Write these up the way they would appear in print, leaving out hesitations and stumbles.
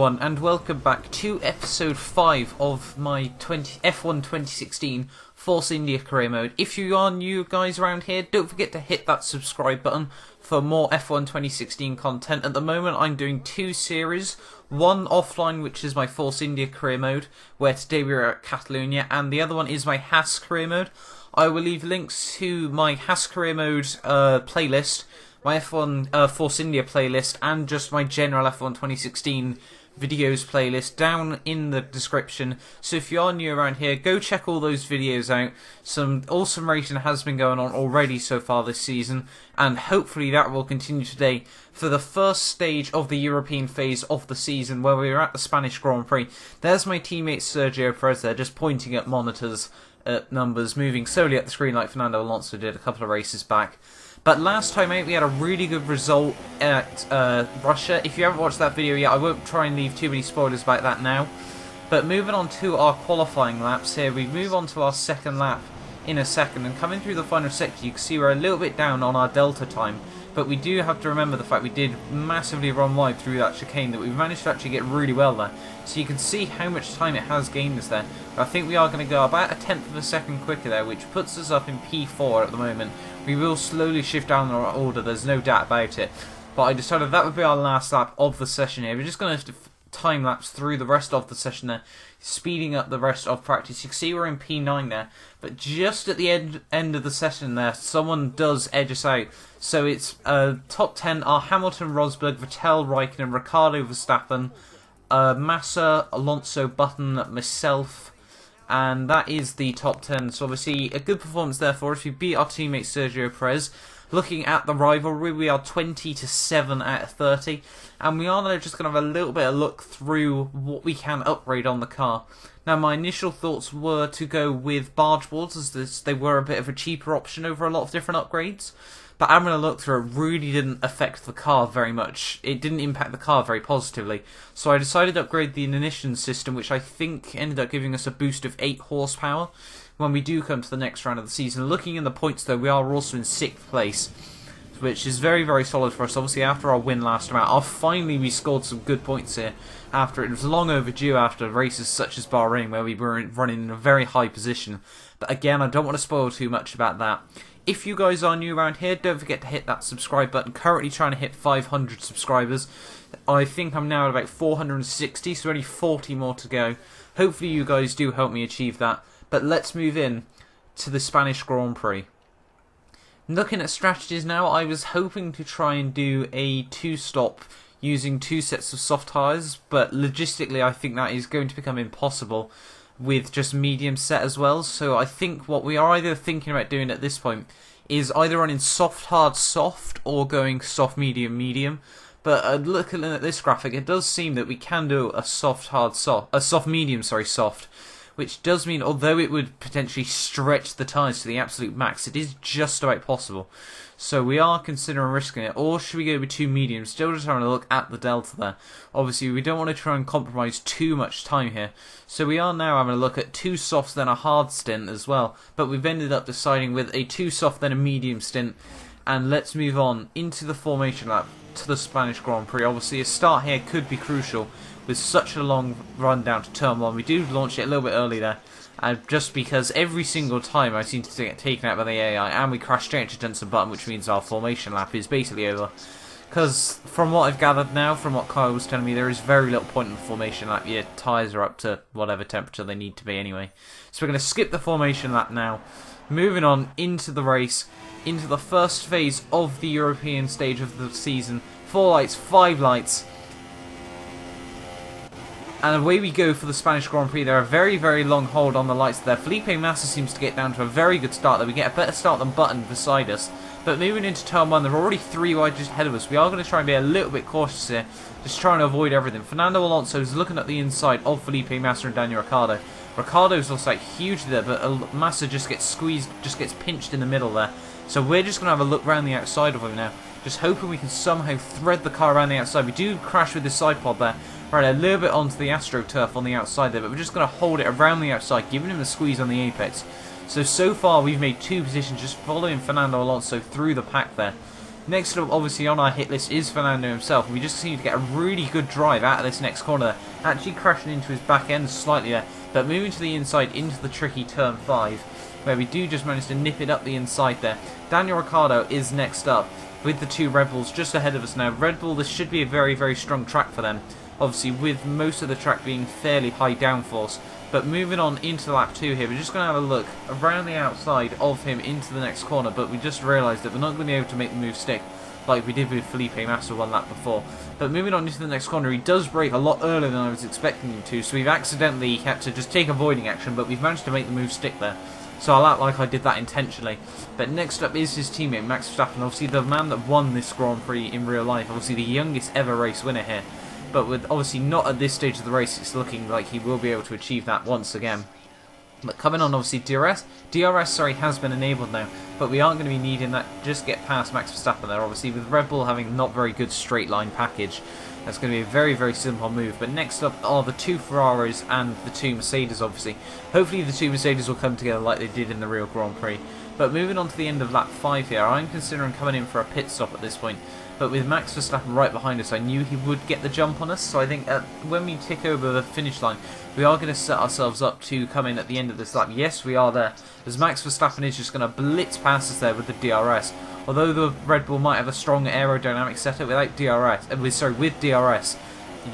everyone, and welcome back to episode 5 of my F1 2016 Force India Career Mode. If you are new guys around here, don't forget to hit that subscribe button for more F1 2016 content. At the moment I'm doing two series, one offline which is my Force India Career Mode, where today we're at Catalonia, and the other one is my HAAS Career Mode. I will leave links to my HAAS Career Mode playlist, my F1 Force India playlist, and just my general F1 2016 videos playlist down in the description. So if you are new around here, go check all those videos out. Some awesome racing has been going on already so far this season, and hopefully that will continue today for the first stage of the European phase of the season, where we are at the Spanish Grand Prix. There's my teammate Sergio Perez there, just pointing at monitors, at numbers, moving slowly up the screen like Fernando Alonso did a couple of races back. But last time out we had a really good result at Russia. If you haven't watched that video yet, I won't try and leave too many spoilers about that now. But moving on to our qualifying laps here, we move on to our second lap in a second, and coming through the final sector you can see we're a little bit down on our delta time. But we do have to remember the fact we did massively run wide through that chicane, that we've managed to actually get really well there. So you can see how much time it has gained us there. But I think we are going to go about a tenth of a second quicker there, which puts us up in P4 at the moment. We will slowly shift down our order, there's no doubt about it. But I decided that would be our last lap of the session here. We're just going to time lapse through the rest of the session there, speeding up the rest of practice. You can see we're in P9 there, but just at the end of the session there, someone does edge us out. So it's top 10 are Hamilton, Rosberg, Vettel, Raikkonen, Riccardo, Verstappen, Massa, Alonso, Button, myself, and that is the top 10. So obviously a good performance there for us. We beat our teammate Sergio Perez. Looking at the rivalry, we are 20-7 out of 30, and we are now just going to have a little bit of look through what we can upgrade on the car. Now, my initial thoughts were to go with barge boards, as they were a bit of a cheaper option over a lot of different upgrades. But I'm going to look through, it really didn't affect the car very much. It didn't impact the car very positively. So I decided to upgrade the ignition system, which I think ended up giving us a boost of 8 horsepower when we do come to the next round of the season. Looking in the points though, we are also in 6th place, which is very, very solid for us. Obviously after our win last round, finally we scored some good points here. After it was long overdue after races such as Bahrain, where we were running in a very high position. But again, I don't want to spoil too much about that. If you guys are new around here, don't forget to hit that subscribe button. Currently trying to hit 500 subscribers. I think I'm now at about 460, so only 40 more to go. Hopefully you guys do help me achieve that. But let's move in to the Spanish Grand Prix. Looking at strategies now, I was hoping to try and do a 2-stop using 2 sets of soft tyres, but logistically I think that is going to become impossible with just medium set as well. So I think what we are either thinking about doing at this point is either running soft hard soft or going soft medium medium. But looking at this graphic, it does seem that we can do a soft hard soft, a soft medium, sorry, soft, which does mean although it would potentially stretch the tyres to the absolute max, it is just about possible. So we are considering risking it. Or should we go with 2 mediums? Still just trying to look at the delta there. Obviously we don't want to try and compromise too much time here. So we are now having a look at 2 softs then a hard stint as well. But we've ended up deciding with a 2 soft then a medium stint. And let's move on into the formation lap to the Spanish Grand Prix. Obviously a start here could be crucial with such a long run down to turn 1. We do launch it a little bit early there. Just because every single time I seem to get taken out by the AI, and we crash straight into Johnson Button, which means our formation lap is basically over. Because from what I've gathered now, from what Kyle was telling me, there is very little point in the formation lap. Your tyres are up to whatever temperature they need to be anyway. So we're going to skip the formation lap now. Moving on into the race, into the first phase of the European stage of the season. 4 lights, 5 lights. And away we go for the Spanish Grand Prix. There are a very, very long hold on the lights there. Felipe Massa seems to get down to a very good start there. We get a better start than Button beside us. But moving into turn 1, they're already 3 wide just ahead of us. We are going to try and be a little bit cautious here, just trying to avoid everything. Fernando Alonso is looking at the inside of Felipe Massa and Daniel Ricciardo. Ricciardo's also like hugely there, but Massa just gets squeezed, just gets pinched in the middle there. So we're just going to have a look around the outside of him now, just hoping we can somehow thread the car around the outside. We do crash with the side pod there. Right, a little bit onto the AstroTurf on the outside there, but we're just going to hold it around the outside, giving him a squeeze on the apex. So far we've made 2 positions, just following Fernando Alonso through the pack there. Next up, obviously on our hit list is Fernando himself, and we just seem to get a really good drive out of this next corner there, actually crashing into his back end slightly there, but moving to the inside into the tricky turn 5, where we do just manage to nip it up the inside there. Daniel Riccardo is next up, with the 2 Red Bulls just ahead of us now. Red Bull, this should be a very, very strong track for them, obviously with most of the track being fairly high downforce. But moving on into lap 2 here, we're just going to have a look around the outside of him into the next corner, but we just realised that we're not going to be able to make the move stick like we did with Felipe Massa one lap before. But moving on into the next corner, he does brake a lot earlier than I was expecting him to, so we've accidentally had to just take avoiding action, but we've managed to make the move stick there. So I'll act like I did that intentionally. But next up is his teammate, Max Verstappen, obviously the man that won this Grand Prix in real life, obviously the youngest ever race winner here. But with obviously not at this stage of the race, it's looking like he will be able to achieve that once again. But coming on, obviously DRS has been enabled now, but we aren't going to be needing that. Just get past Max Verstappen there, obviously with Red Bull having not very good straight line package. That's going to be a very, very simple move. But next up are the 2 Ferraris and the 2 Mercedes, obviously. Hopefully the 2 Mercedes will come together like they did in the real Grand Prix. But moving on to the end of lap 5 here, I'm considering coming in for a pit stop at this point. But with Max Verstappen right behind us, I knew he would get the jump on us. So I think when we tick over the finish line, we are going to set ourselves up to come in at the end of this lap. Yes, we are there, as Max Verstappen is just going to blitz past us there with the DRS. Although the Red Bull might have a strong aerodynamic setup, with DRS,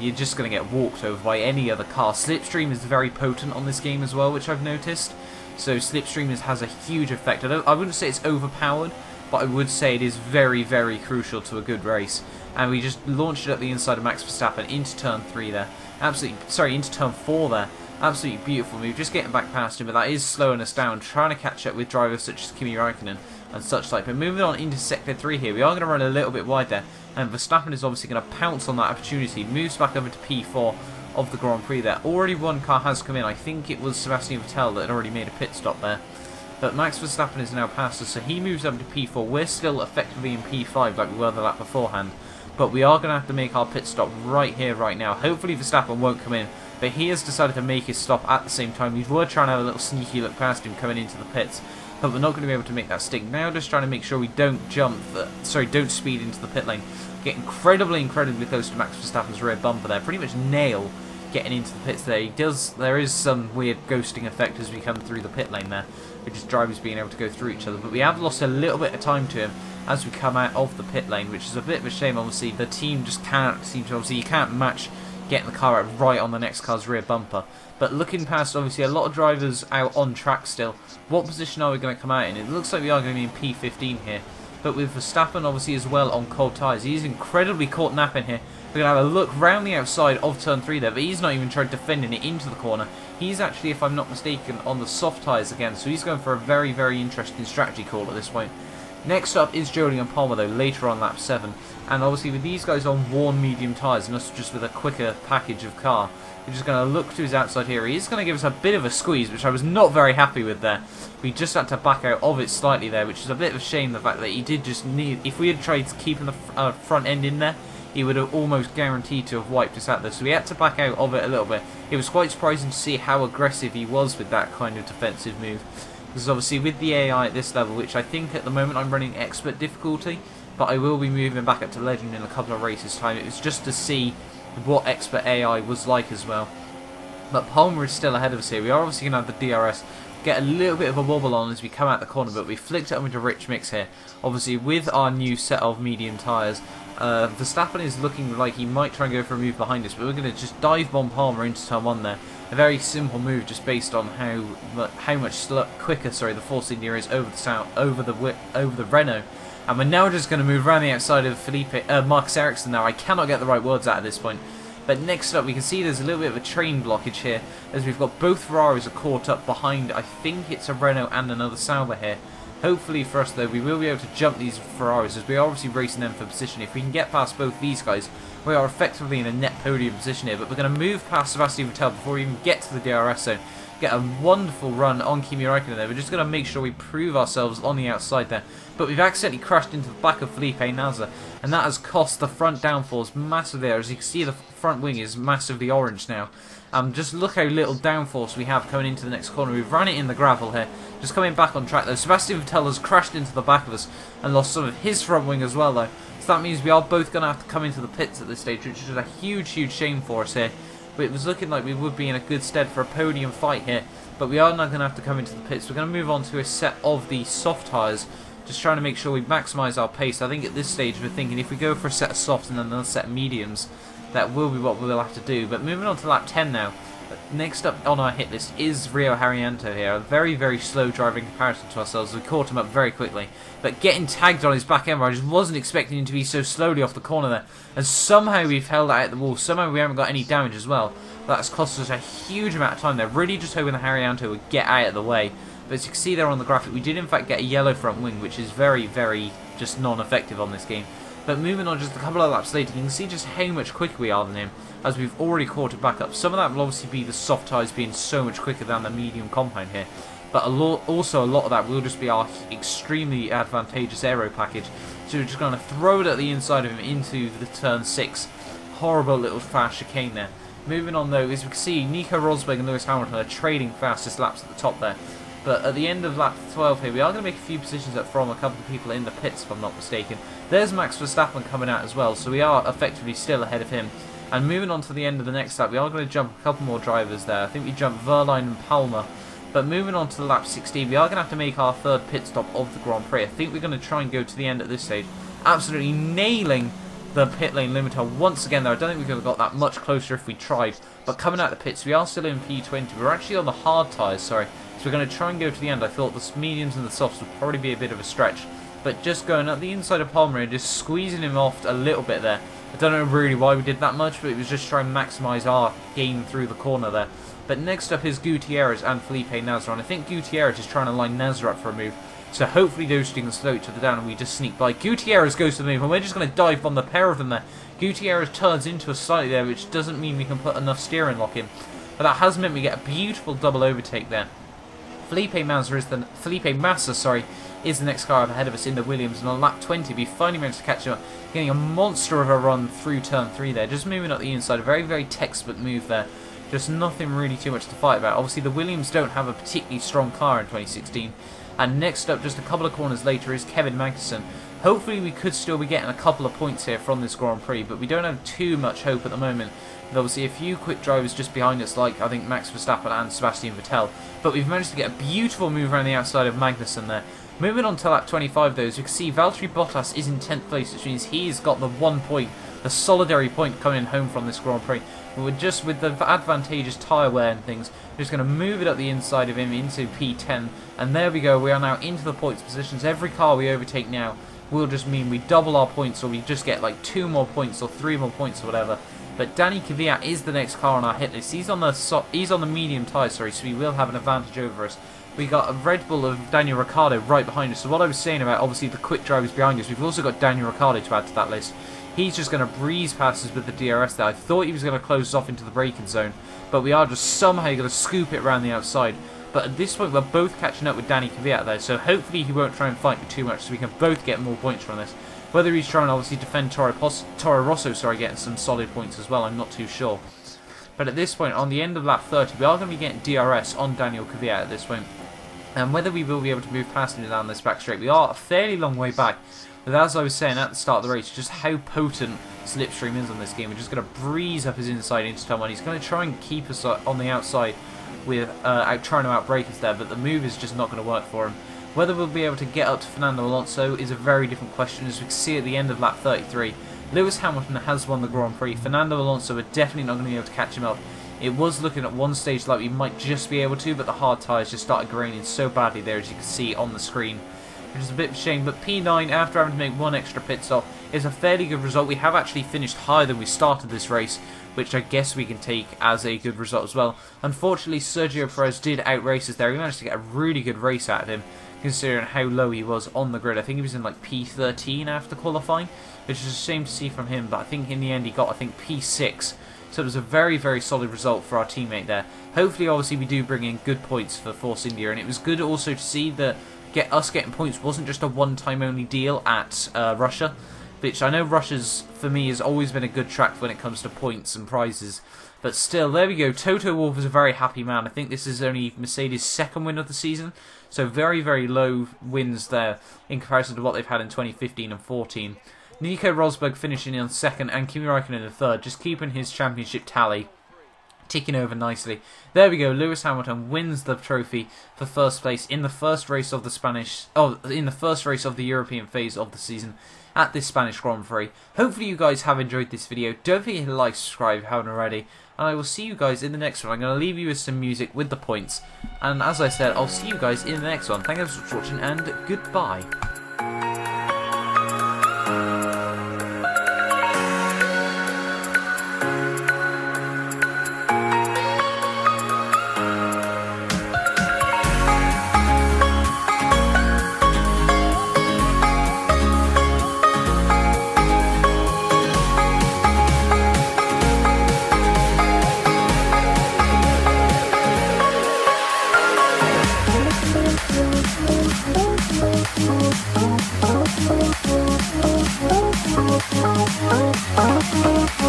you're just going to get walked over by any other car. Slipstream is very potent on this game as well, which I've noticed. So Slipstream has a huge effect. I wouldn't say it's overpowered, but I would say it is very, very crucial to a good race. And we just launched it at the inside of Max Verstappen into turn 3 there. Into turn 4 there. Absolutely beautiful move. Just getting back past him, but that is slowing us down, trying to catch up with drivers such as Kimi Räikkönen and such like. But moving on into sector 3 here, we are going to run a little bit wide there, and Verstappen is obviously going to pounce on that opportunity. Moves back over to P4 of the Grand Prix there. Already one car has come in. I think it was Sebastian Vettel that had already made a pit stop there. But Max Verstappen is now past us, so he moves up to P4. We're still effectively in P5 like we were the lap beforehand. But we are going to have to make our pit stop right here, right now. Hopefully Verstappen won't come in, but he has decided to make his stop at the same time. We were trying to have a little sneaky look past him coming into the pits, but we're not going to be able to make that stick. Now just trying to make sure we don't don't speed into the pit lane. Get incredibly close to Max Verstappen's rear bumper there. Pretty much nail getting into the pits there. There is some weird ghosting effect as we come through the pit lane there, which is drivers being able to go through each other. But we have lost a little bit of time to him as we come out of the pit lane, which is a bit of a shame. Obviously the team just can't seem to, you can't match getting the car out right on the next car's rear bumper. But looking past, obviously, a lot of drivers out on track still. What position are we going to come out in? It looks like we are going to be in P15 here. But with Verstappen, obviously, as well on cold tyres, he's incredibly caught napping here. We're going to have a look round the outside of turn 3 there, but he's not even tried defending it into the corner. He's actually, if I'm not mistaken, on the soft tyres again, so he's going for a very, very interesting strategy call at this point. Next up is Jolyon Palmer, though, later on lap 7. And obviously with these guys on worn medium tyres, and us just with a quicker package of car, we're just going to look to his outside here. He's going to give us a bit of a squeeze, which I was not very happy with there. We just had to back out of it slightly there, which is a bit of a shame, the fact that he did just need... If we had tried keeping the front end in there, he would have almost guaranteed to have wiped us out there. So we had to back out of it a little bit. It was quite surprising to see how aggressive he was with that kind of defensive move. Because obviously with the AI at this level, which I think at the moment I'm running expert difficulty, but I will be moving back up to legend in a couple of races time. It was just to see what expert AI was like as well. But Palmer is still ahead of us here. We are obviously going to have the DRS get a little bit of a wobble on as we come out the corner, but we flicked it over to Rich Mix here. Obviously with our new set of medium tyres, Verstappen is looking like he might try and go for a move behind us, but we're going to just dive bomb Palmer into turn 1 there. A very simple move, just based on how much quicker the Force India is over the Renault. And we're now just going to move around the outside of Marcus Ericsson now. I cannot get the right words out at this point. But next up, we can see there's a little bit of a train blockage here, as we've got both Ferraris are caught up behind, I think it's a Renault and another Sauber here. Hopefully for us though, we will be able to jump these Ferraris, as we are obviously racing them for position. If we can get past both these guys, we are effectively in a net podium position here. But we're going to move past Sebastian Vettel before we even get to the DRS zone. Get a wonderful run on Kimi Räikkönen there. We're just going to make sure we prove ourselves on the outside there. But we've accidentally crashed into the back of Felipe Nasr, and that has cost the front downforce massive there. As you can see, the front wing is massively orange now. Just look how little downforce we have coming into the next corner. We've run it in the gravel here. Just coming back on track though. Sebastian Vettel has crashed into the back of us and lost some of his front wing as well though. So that means we are both going to have to come into the pits at this stage, which is a huge shame for us here. But it was looking like we would be in a good stead for a podium fight here. But we are now going to have to come into the pits. We're going to move on to a set of the soft tyres. Just trying to make sure we maximise our pace. I think at this stage we're thinking if we go for a set of softs and then another set of mediums, that will be what we'll have to do. But moving on to lap 10 now. Next up on our hit list is Rio Haryanto here. A very slow driver in comparison to ourselves. We caught him up very quickly. But getting tagged on his back end, I just wasn't expecting him to be so slowly off the corner there. And somehow we've held that at the wall. Somehow we haven't got any damage as well. That's cost us a huge amount of time there. Really just hoping the Haryanto would get out of the way. But as you can see there on the graphic, we did in fact get a yellow front wing, which is very just non-effective on this game. But moving on just a couple of laps later, you can see just how much quicker we are than him, as we've already caught it back up. Some of that will obviously be the soft tyres being so much quicker than the medium compound here. But also a lot of that will just be our extremely advantageous aero package. So we're just going to throw it at the inside of him into the turn 6. Horrible little fast chicane there. Moving on though, as we can see, Nico Rosberg and Lewis Hamilton are trading fastest laps at the top there. But at the end of lap 12 here, we are going to make a few positions up from a couple of people in the pits, if I'm not mistaken. There's Max Verstappen coming out as well, so we are effectively still ahead of him. And moving on to the end of the next lap, we are going to jump a couple more drivers there. I think we jumped Verline and Palmer. But moving on to lap 16, we are going to have to make our third pit stop of the Grand Prix. I think we're going to try and go to the end at this stage. Absolutely nailing the pit lane limiter once again there. I don't think we could have got that much closer if we tried. But coming out the pits, we are still in P20. We're actually on the hard tyres, sorry. So we're going to try and go to the end. I thought the mediums and the softs would probably be a bit of a stretch. But just going up the inside of Palmer and just squeezing him off a little bit there. I don't know really why we did that much, but it was just trying to maximise our game through the corner there. But next up is Gutierrez and Felipe Nasr. And I think Gutierrez is trying to line Nasr up for a move. So hopefully those two can slow each other down and we just sneak by. Gutierrez goes to the move and we're just going to dive bomb the pair of them there. Gutierrez turns into a slightly there, which doesn't mean we can put enough steering lock in. But that has meant we get a beautiful double overtake there. Felipe Massa is the next car up ahead of us in the Williams, and on lap 20 we finally managed to catch him up, getting a monster of a run through turn 3 there, just moving up the inside, a very textbook move there, just nothing really too much to fight about. Obviously the Williams don't have a particularly strong car in 2016, and next up just a couple of corners later is Kevin Magnussen. Hopefully we could still be getting a couple of points here from this Grand Prix, but we don't have too much hope at the moment. There's obviously a few quick drivers just behind us, like I think Max Verstappen and Sebastian Vettel, but we've managed to get a beautiful move around the outside of Magnussen there. Moving on to lap 25 though, as you can see Valtteri Bottas is in 10th place, which means he's got the 1 point, the solitary point coming home from this Grand Prix. We're just, with the advantageous tyre wear and things, we're just going to move it up the inside of him into P10, and there we go, we are now into the points positions. Every car we overtake now will just mean we double our points, or we just get like 2 more points or 3 more points or whatever. But Danny Kvyat is the next car on our hit list. He's on the medium tyre, sorry, so he will have an advantage over us. We got a Red Bull of Daniel Ricciardo right behind us. So what I was saying about obviously the quick drivers behind us, we've also got Daniel Ricciardo to add to that list. He's just going to breeze past us with the DRS there. I thought he was going to close us off into the braking zone, but we are just somehow going to scoop it around the outside. But at this point we're both catching up with Danny Kvyat there, so hopefully he won't try and fight me too much, so we can both get more points from this. Whether he's trying to obviously defend Toro Rosso, getting some solid points as well, I'm not too sure. But at this point, on the end of lap 30, we are going to be getting DRS on Daniel Kvyat at this point. And whether we will be able to move past him down this back straight, we are a fairly long way back. But as I was saying at the start of the race, just how potent Slipstream is on this game. We're just going to breeze up his inside into turn 1. He's going to try and keep us on the outside with trying to outbrake us there, but the move is just not going to work for him. Whether we'll be able to get up to Fernando Alonso is a very different question, as we can see at the end of lap 33. Lewis Hamilton has won the Grand Prix. Fernando Alonso are definitely not going to be able to catch him up. It was looking at one stage like we might just be able to, but the hard tyres just started graining so badly there, as you can see on the screen, which is a bit of a shame. But P9, after having to make one extra pit stop, is a fairly good result. We have actually finished higher than we started this race, which I guess we can take as a good result as well. Unfortunately, Sergio Perez did outrace us there. We managed to get a really good race out of him, considering how low he was on the grid. I think he was in like P13 after qualifying, which is a shame to see from him, but I think in the end he got, P6. So it was a very solid result for our teammate there. Hopefully, obviously, we do bring in good points for Force India, and it was good also to see that us getting points wasn't just a one-time only deal at Russia, which I know Russia's, for me, has always been a good track when it comes to points and prizes. But still, there we go. Toto Wolff is a very happy man. I think this is only Mercedes' second win of the season. So very, very low wins there in comparison to what they've had in 2015 and 14. Nico Rosberg finishing in second and Kimi Räikkönen in third, just keeping his championship tally ticking over nicely. There we go. Lewis Hamilton wins the trophy for first place in the first race of the European phase of the season at this Spanish Grand Prix. Hopefully you guys have enjoyed this video. Don't forget to like, subscribe if you haven't already, and I will see you guys in the next one. I'm going to leave you with some music with the points, and as I said, I'll see you guys in the next one. Thank you for watching, and goodbye. Thank you.